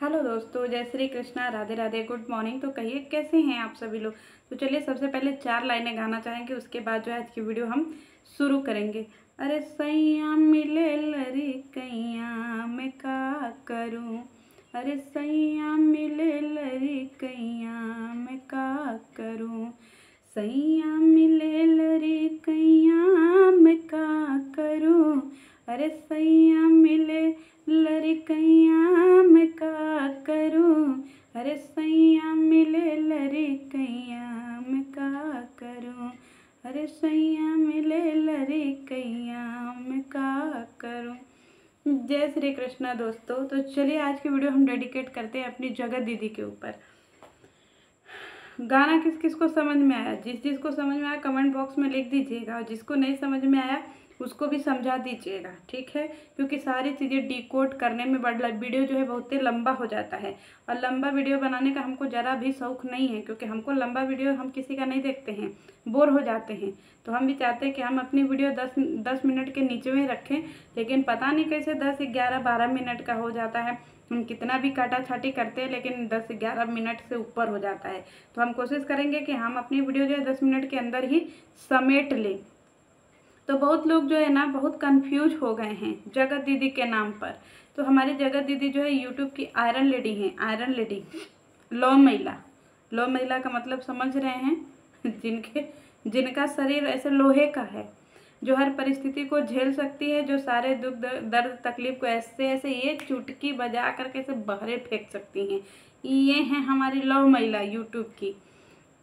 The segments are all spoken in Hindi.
हेलो दोस्तों, जय श्री कृष्णा, राधे राधे, गुड मॉर्निंग। तो कहिए कैसे हैं आप सभी लोग। तो चलिए सबसे पहले 4 लाइनें गाना चाहेंगे, उसके बाद जो है आज की वीडियो हम शुरू करेंगे। अरे सैया मिले लरी कैया मैं का करूं, अरे सैया मिले लरी कैया मैं का करूं, सैया मिले लरी कैया मैं का करूं, अरे सैया मिले लड़कैया मैं का करूं, अरे सैया मिले लड़कैया मैं का करूं, अरे सैया मिले लड़कैया मैं का करूं। जय श्री कृष्णा दोस्तों। तो चलिए आज की वीडियो हम डेडिकेट करते हैं अपनी जगत दीदी के ऊपर। गाना किस किस को समझ में आया, जिस जिसको समझ में आया कमेंट बॉक्स में लिख दीजिएगा, और जिसको नहीं समझ में आया उसको भी समझा दीजिएगा, ठीक है। क्योंकि सारी चीज़ें डिकोड करने में बड़ा वीडियो जो है बहुत ही लंबा हो जाता है, और लंबा वीडियो बनाने का हमको ज़रा भी शौक नहीं है, क्योंकि हमको लंबा वीडियो हम किसी का नहीं देखते हैं, बोर हो जाते हैं। तो हम भी चाहते हैं कि हम अपनी वीडियो 10 मिनट के नीचे में रखें, लेकिन पता नहीं कैसे 10, 11, 12 मिनट का हो जाता है। हम कितना भी काटा छाटी करते हैं लेकिन 10-11 मिनट से ऊपर हो जाता है। तो हम कोशिश करेंगे कि हम अपनी वीडियो जो है 10 मिनट के अंदर ही समेट लें। तो बहुत लोग जो है ना बहुत कंफ्यूज हो गए हैं जगत दीदी के नाम पर। तो हमारी जगत दीदी जो है यूट्यूब की आयरन लेडी हैं, आयरन लेडी, लौ महिला। लौ महिला का मतलब समझ रहे हैं, जिनका शरीर ऐसे लोहे का है, जो हर परिस्थिति को झेल सकती है, जो सारे दुख दर्द तकलीफ को ऐसे ऐसे ये चुटकी बजा करके ऐसे बहरे फेंक सकती हैं। ये हैं हमारी लौ महिला यूट्यूब की।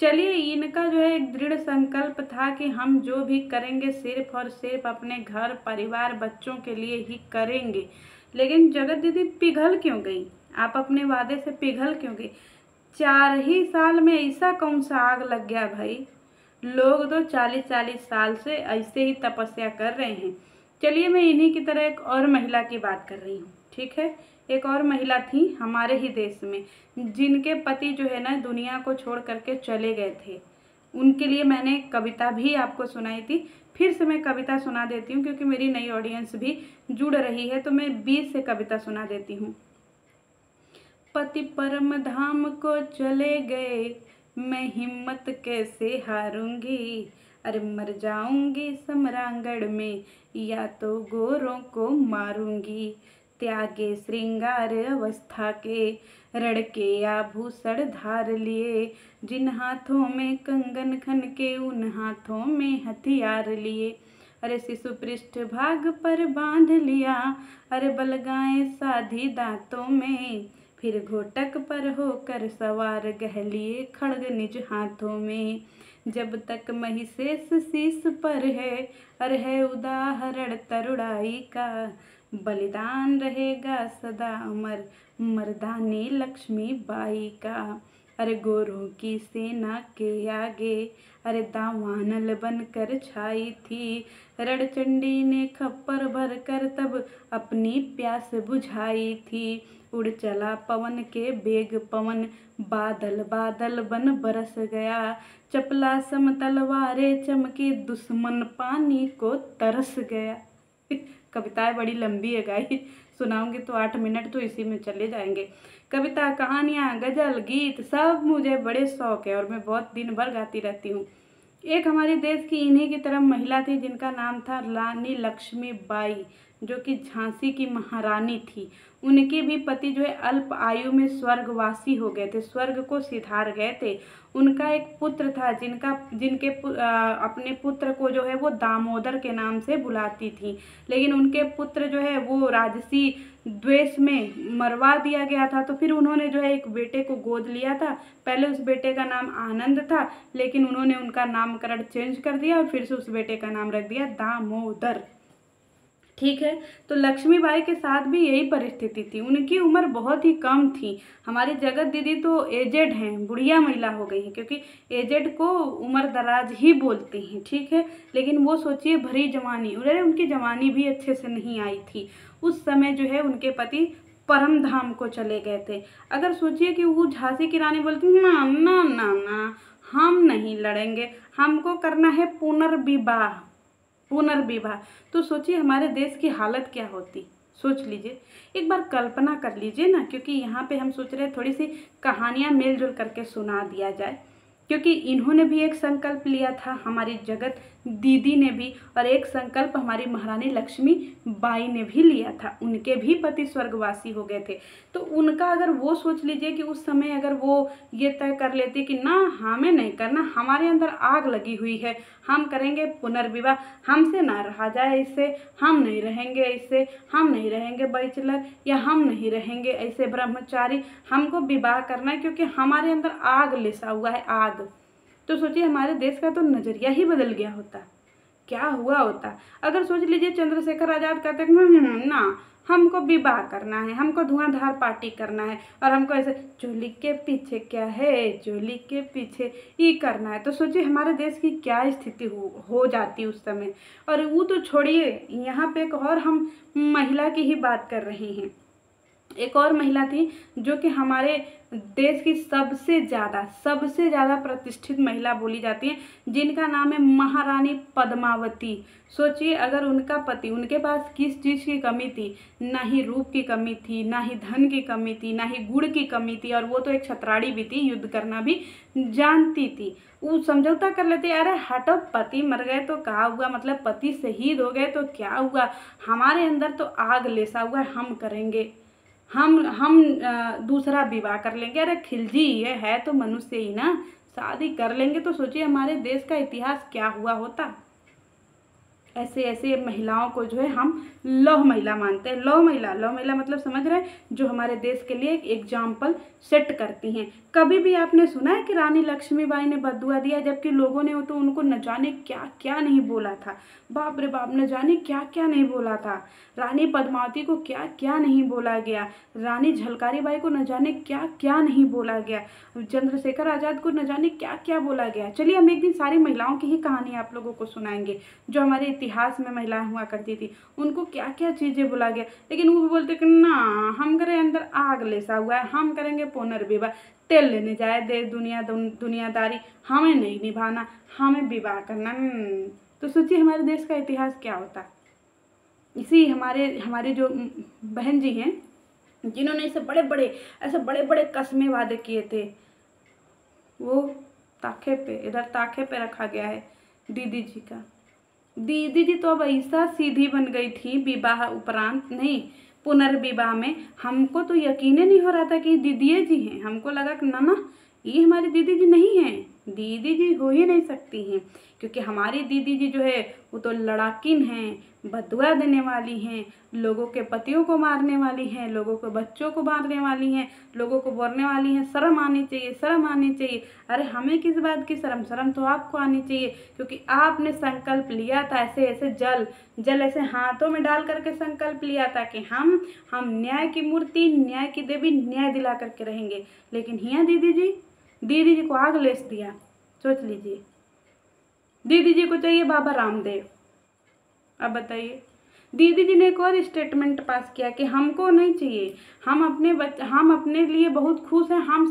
चलिए, इनका जो है एक दृढ़ संकल्प था कि हम जो भी करेंगे सिर्फ और सिर्फ अपने घर परिवार बच्चों के लिए ही करेंगे। लेकिन जगत दीदी पिघल क्यों गई, आप अपने वादे से पिघल क्यों गई। 4 ही साल में ऐसा कौन सा आग लग गया भाई। लोग तो 40-40 साल से ऐसे ही तपस्या कर रहे हैं। चलिए, मैं इन्हीं की तरह एक और महिला की बात कर रही हूँ, ठीक है। एक और महिला थी हमारे ही देश में, जिनके पति जो है ना दुनिया को छोड़ करके चले गए थे। उनके लिए मैंने कविता भी आपको सुनाई थी। फिर से मैं कविता सुना देती हूँ, क्योंकि मेरी नई ऑडियंस भी जुड़ रही है, तो मैं 20 से कविता सुना देती हूँ। पति परम धाम को चले गए, मैं हिम्मत कैसे हारूंगी, अरे मर जाऊंगी सम्रांगण में या तो गोरों को मारूंगी। त्यागे श्रृंगार अवस्था के रड़के आभूषण धार लिए, जिन हाथों में कंगन खन के उन हाथों में हथियार लिए। अरे शिशु पृष्ठ भाग पर बांध लिया, अरे बलगाएं साधी दांतों में, फिर घोटक पर होकर सवार गह लिए खड्ग निज हाथों में। जब तक महिषेष शीस पर है, अरे है उदाहरण तरुणाई का, बलिदान रहेगा सदा अमर मर्दानी लक्ष्मी बाई का। अरे गोरों की सेना के आगे, अरे दावानल बनकर छाई थी, रणचंडी ने खप्पर भर कर तब अपनी प्यास बुझाई थी। उड़ चला पवन के बेग पवन, बादल बादल बन बरस गया, चपला सम तलवारें चमके दुश्मन पानी को तरस गया। कविताएं बड़ी लंबी है गाइस, सुनाऊंगी तो 8 मिनट तो इसी में चले जाएंगे। कविता, कहानियाँ, गजल, गीत सब मुझे बड़े शौक है और मैं बहुत दिन भर गाती रहती हूँ। एक हमारे देश की इन्हीं की तरह महिला थी जिनका नाम था रानी लक्ष्मीबाई, जो कि झांसी की महारानी थी। उनके भी पति जो है अल्प आयु में स्वर्गवासी हो गए थे, स्वर्ग को सिधार गए थे। उनका एक पुत्र था अपने पुत्र को जो है वो दामोदर के नाम से बुलाती थी, लेकिन उनके पुत्र जो है वो राजसी द्वेष में मरवा दिया गया था। तो फिर उन्होंने जो है एक बेटे को गोद लिया था। पहले उस बेटे का नाम आनंद था, लेकिन उन्होंने उनका नामकरण चेंज कर दिया और फिर से उस बेटे का नाम रख दिया दामोदर, ठीक है। तो लक्ष्मीबाई के साथ भी यही परिस्थिति थी, उनकी उम्र बहुत ही कम थी। हमारी जगत दीदी तो एजेड हैं, बुढ़िया महिला हो गई हैं, क्योंकि एजेड को उम्र दराज ही बोलते हैं, ठीक है। लेकिन वो सोचिए भरी जवानी, उनकी जवानी भी अच्छे से नहीं आई थी। उस समय जो है उनके पति परम धाम को चले गए थे। अगर सोचिए कि वो झांसी की रानी बोलती ना ना ना ना, हम नहीं लड़ेंगे, हमको करना है पुनर्विवाह। तो सोचिए हमारे देश की हालत क्या होती, सोच लीजिए, एक बार कल्पना कर लीजिए ना, क्योंकि यहाँ पे हम सोच रहे हैं थोड़ी सी कहानियाँ मिलजुल करके सुना दिया जाए, क्योंकि इन्होंने भी एक संकल्प लिया था, हमारी जगत दीदी ने भी, और एक संकल्प हमारी महारानी लक्ष्मी बाई ने भी लिया था। उनके भी पति स्वर्गवासी हो गए थे, तो उनका अगर वो सोच लीजिए कि उस समय अगर वो ये तय कर लेती कि ना हमें नहीं करना, हमारे अंदर आग लगी हुई है, हम करेंगे पुनर्विवाह, हमसे ना रहा जाए इससे, हम नहीं रहेंगे इससे, हम नहीं रहेंगे बैचलर, या हम नहीं रहेंगे ऐसे ब्रह्मचारी, हमको विवाह करना है क्योंकि हमारे अंदर आग लिसा हुआ है, आग। तो सोचिए हमारे देश का तो नजरिया ही बदल गया होता, क्या हुआ होता। अगर सोच लीजिए चंद्रशेखर आजाद कहते ना हमको विवाह करना है, हमको धुआंधार पार्टी करना है, और हमको ऐसे चोली के पीछे क्या है, चोली के पीछे ये करना है, तो सोचिए हमारे देश की क्या स्थिति हो जाती उस समय। और वो तो छोड़िए, यहाँ पे एक और हम महिला की ही बात कर रहे हैं। एक और महिला थी जो कि हमारे देश की सबसे ज़्यादा प्रतिष्ठित महिला बोली जाती है, जिनका नाम है महारानी पद्मावती। सोचिए अगर उनका पति, उनके पास किस चीज़ की कमी थी, ना ही रूप की कमी थी, ना ही धन की कमी थी, ना ही गुण की कमी थी, और वो तो एक छत्राड़ी भी थी, युद्ध करना भी जानती थी। वो समझौता कर लेते, अरे हटो पति मर गए तो क्या हुआ, मतलब पति शहीद हो गए तो क्या हुआ, हमारे अंदर तो आग लेसा हुआ है, हम करेंगे, हम दूसरा विवाह कर लेंगे। अरे खिलजी ये है तो मनुष्य ही ना, शादी कर लेंगे। तो सोचिए हमारे देश का इतिहास क्या हुआ होता। ऐसे ऐसे महिलाओं को जो है हम लौह महिला मानते हैं। लौह महिला मतलब समझ रहे हैं, जो हमारे देश के लिए एक एग्जाम्पल सेट करती हैं। कभी भी आपने सुना है कि रानी लक्ष्मीबाई ने बदुआ दिया, जबकि लोगों ने तो उनको न जाने क्या क्या नहीं बोला था, बाप रे बाप, न जाने क्या क्या नहीं बोला था। रानी पद्मावती को क्या क्या नहीं बोला गया, रानी झलकारी बाई को न जाने क्या क्या नहीं बोला गया, चंद्रशेखर आजाद को न जाने क्या क्या बोला गया। चलिए हम एक दिन सारी महिलाओं की ही कहानी आप लोगों को सुनाएंगे, जो हमारे इतिहास में महिलाएं हुआ करती थी, उनको क्या क्या चीजें बोला गया, लेकिन वो भी बोलते कि ना हमारे अंदर आग लेसा हुआ है, हम करेंगे पुनर्विवाह, तेल लेने जाए देश दुनियादारी, हमें नहीं निभाना, हमें विवाह करना। तो सोचिए हमारे देश का इतिहास क्या होता। इसी हमारे जो बहन जी हैं, जिन्होंने ऐसे बड़े बड़े कस्में वादे किए थे, वो इधर ताखे पे रखा गया है दीदी जी का। दीदी जी तो अब ऐसा सीधी बन गई थी विवाह उपरांत, नहीं पुनर्विवाह में, हमको तो यकीन नहीं हो रहा था कि दीदी जी हैं। हमको लगा कि ना ये हमारी दीदी जी नहीं हैं, दीदी जी हो ही नहीं सकती हैं, क्योंकि हमारी दीदी जी जो है वो तो लड़ाकिन हैं, बदुआ देने वाली हैं, लोगों के पतियों को मारने वाली हैं, लोगों के बच्चों को मारने वाली हैं, लोगों को बोलने वाली हैं शर्म आनी चाहिए, शर्म आनी चाहिए। अरे हमें किस बात की शर्म, शर्म तो आपको आनी चाहिए, क्योंकि आपने संकल्प लिया था, ऐसे ऐसे जल ऐसे हाथों में डाल करके संकल्प लिया था कि हम न्याय की मूर्ति, न्याय की देवी, न्याय दिला करके रहेंगे। लेकिन हिया दीदी जी को आग लेस दिया। सोच लीजिए, दीदी जी को चाहिए बाबा रामदेव। अब बताइए, दीदी जी ने एक और स्टेटमेंट पास किया कि हमको नहीं चाहिए, हम अपने लिए बहुत खुश हैं, हम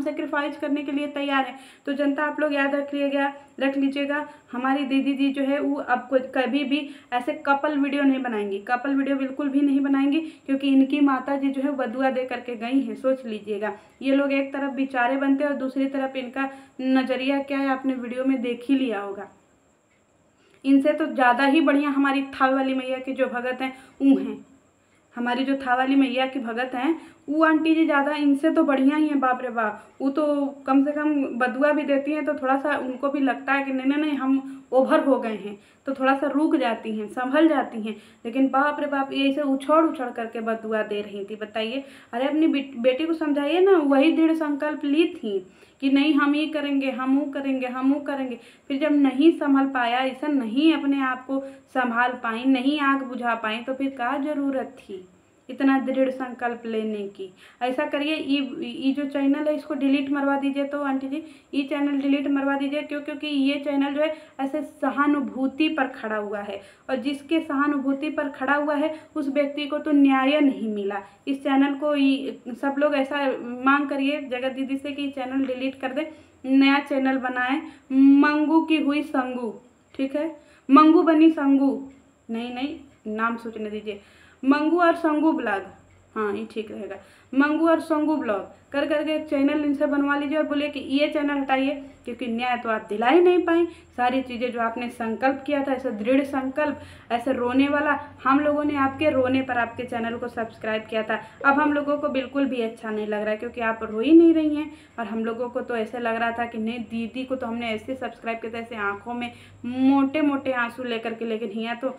सेक्रीफाइस करने के लिए तैयार हैं। तो जनता आप लोग याद रख लीजिएगा, हमारी दीदी जी जो है वो अब कभी भी ऐसे कपल वीडियो नहीं बनाएंगी, कपल वीडियो बिल्कुल भी नहीं बनाएंगी, क्योंकि इनकी माता जी जो है बदुआ दे करके गई हैं। सोच लीजिएगा, ये लोग एक तरफ बेचारे बनते हैं और दूसरी तरफ इनका नजरिया क्या है आपने वीडियो में देख ही लिया होगा। इनसे तो ज़्यादा ही बढ़िया हमारी थावे वाली मैया के जो भगत हैं वो हैं, हमारी जो थावे वाली मैया की भगत हैं वो आंटी जी ज़्यादा इनसे तो बढ़िया ही हैं। बाप रे बाप, वो तो कम से कम बदुआ भी देती हैं तो थोड़ा सा उनको भी लगता है कि नहीं हम ओवर हो गए हैं, तो थोड़ा सा रुक जाती हैं, संभल जाती हैं। लेकिन बाप रे बाप, ये ऐसे उछड़ करके बदुआ दे रही थी। बताइए, अरे अपनी बेटी को समझाइए ना, वही दृढ़ संकल्प ली थी कि नहीं हम ये करेंगे, हम वो करेंगे। फिर जब नहीं संभल पाया, ऐसा नहीं अपने आप को संभाल पाई, नहीं आग बुझा पाई, तो फिर क्या जरूरत थी इतना दृढ़ संकल्प लेने की। ऐसा करिए, ये जो चैनल है इसको डिलीट मरवा दीजिए। तो आंटी जी ये चैनल डिलीट मरवा दीजिए, क्योंकि ये चैनल जो है ऐसे सहानुभूति पर खड़ा हुआ है, और जिसके सहानुभूति पर खड़ा हुआ है उस व्यक्ति को तो न्याय नहीं मिला। इस चैनल को सब लोग ऐसा मांग करिए जगत दीदी से कि चैनल डिलीट कर दे, नया चैनल बनाए, मंगू की हुई संगू, ठीक है, मंगू बनी संगू, नहीं नाम सोचने दीजिए, मंगू और संगू ब्लॉग, हाँ ये ठीक रहेगा, मंगू और संगू ब्लॉग कर करके एक चैनल इनसे बनवा लीजिए और बोलिए कि ये चैनल हटाइए, क्योंकि न्याय तो आप दिला ही नहीं पाई। सारी चीज़ें जो आपने संकल्प किया था, ऐसे दृढ़ संकल्प, ऐसे रोने वाला, हम लोगों ने आपके रोने पर आपके चैनल को सब्सक्राइब किया था। अब हम लोगों को बिल्कुल भी अच्छा नहीं लग रहा है, क्योंकि आप रो ही नहीं रही हैं। और हम लोगों को तो ऐसे लग रहा था कि नहीं, दीदी को तो हमने ऐसे सब्सक्राइब किया था, ऐसे आँखों में मोटे मोटे आंसू लेकर के, लेकिन यहाँ तो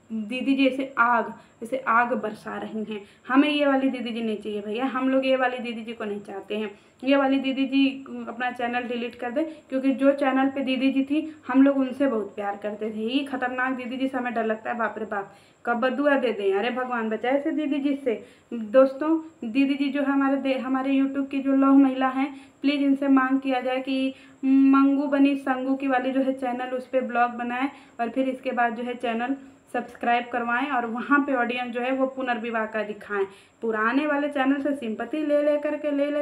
दीदी जी ऐसे आग बरसा रही हैं। हमें ये वाली दीदी जी नहीं चाहिए भैया, हम लोग ये वाली दीदी जी को नहीं चाहते हैं। ये वाली दीदी जी अपना चैनल डिलीट कर दे, क्योंकि जो चैनल पे दीदी जी थी हम लोग उनसे बहुत प्यार करते थे। ये खतरनाक दीदी जी से हमें डर लगता है, बाप रे बाप, कब बदुआ दे दें। अरे भगवान बचाए ऐसे दीदी जी से। दोस्तों, दीदी जी जो है हमारे यूट्यूब की जो लौह महिला हैं, प्लीज़ इनसे मांग किया जाए कि मंगू बनी संगू की वाली जो है चैनल, उस पर ब्लॉग बनाएं और फिर इसके बाद जो है चैनल सब्सक्राइब करवाएं और वहाँ पे ऑडियंस जो है वो पुनर्विवाह का दिखाएं। पुराने वाले चैनल से सिंपैथी ले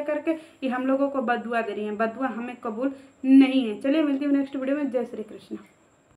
करके ये हम लोगों को बदुआ दे रही हैं। बदुआ हमें कबूल नहीं है। चलिए मिलती हूँ नेक्स्ट वीडियो में। जय श्री कृष्ण।